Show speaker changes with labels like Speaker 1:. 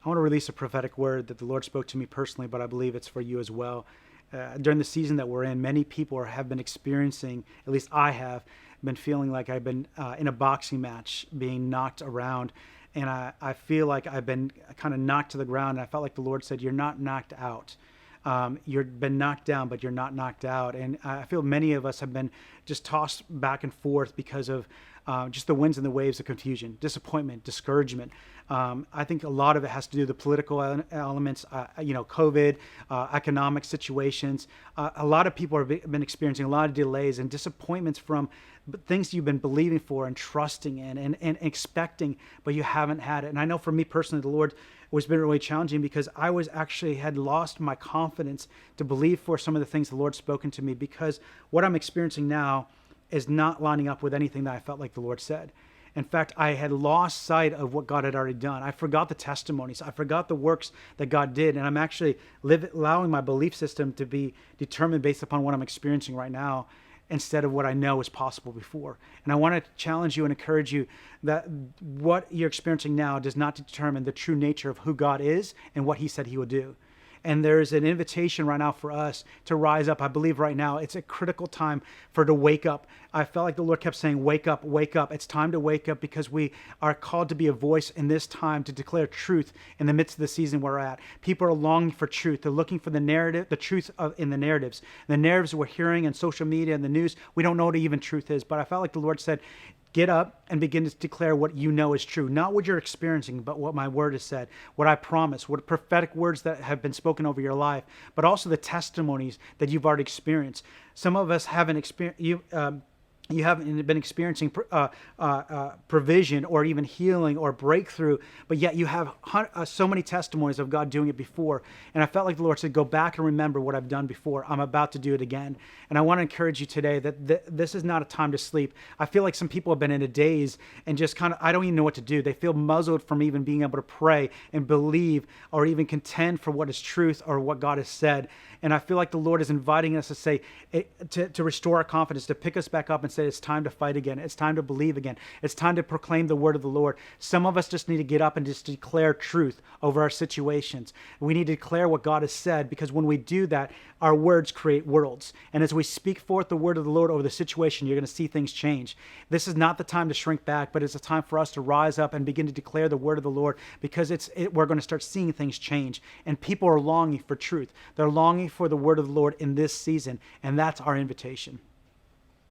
Speaker 1: I want to release a prophetic word that the Lord spoke to me personally, but I believe it's for you as well. During the season that we're in, many people have been experiencing, at least I have, been feeling like I've been in a boxing match being knocked around. And I feel like I've been kind of knocked to the ground. And I felt like the Lord said, "You're not knocked out. You've been knocked down, but you're not knocked out." And I feel many of us have been just tossed back and forth because of just the winds and the waves of confusion, disappointment, discouragement. I think a lot of it has to do with the political elements, COVID, economic situations. A lot of people have been experiencing a lot of delays and disappointments from things you've been believing for and trusting in and expecting, but you haven't had it. And I know for me personally, the Lord was been really challenging because I was actually had lost my confidence to believe for some of the things the Lord's spoken to me, because what I'm experiencing now is not lining up with anything that I felt like the Lord said. In fact, I had lost sight of what God had already done. I forgot the testimonies. I forgot the works that God did. And I'm actually allowing my belief system to be determined based upon what I'm experiencing right now instead of what I know is possible before. And I want to challenge you and encourage you that what you're experiencing now does not determine the true nature of who God is and what he said he would do. And there's an invitation right now for us to rise up. I believe right now it's a critical time to wake up. I felt like the Lord kept saying, wake up, wake up. It's time to wake up, because we are called to be a voice in this time to declare truth in the midst of the season we're at. People are longing for truth. They're looking for the narrative, the truth in the narratives. The narratives we're hearing in social media and the news, we don't know what even truth is. But I felt like the Lord said, get up and begin to declare what you know is true. Not what you're experiencing, but what my word has said, what I promise, what prophetic words that have been spoken over your life, but also the testimonies that you've already experienced. Some of us haven't experienced, you haven't been experiencing provision or even healing or breakthrough, but yet you have so many testimonies of God doing it before. And I felt like the Lord said, go back and remember what I've done before. I'm about to do it again. And I want to encourage you today that this is not a time to sleep. I feel like some people have been in a daze and just kind of, I don't even know what to do. They feel muzzled from even being able to pray and believe or even contend for what is truth or what God has said. And I feel like the Lord is inviting us to say, to restore our confidence, to pick us back up and say, it's time to fight again. It's time to believe again. It's time to proclaim the word of the Lord. Some of us just need to get up and just declare truth over our situations. We need to declare what God has said, because when we do that, our words create worlds. And as we speak forth the word of the Lord over the situation, you're going to see things change. This is not the time to shrink back, but it's a time for us to rise up and begin to declare the word of the Lord, because we're going to start seeing things change. And people are longing for truth. They're longing for the word of the Lord in this season, and that's our invitation.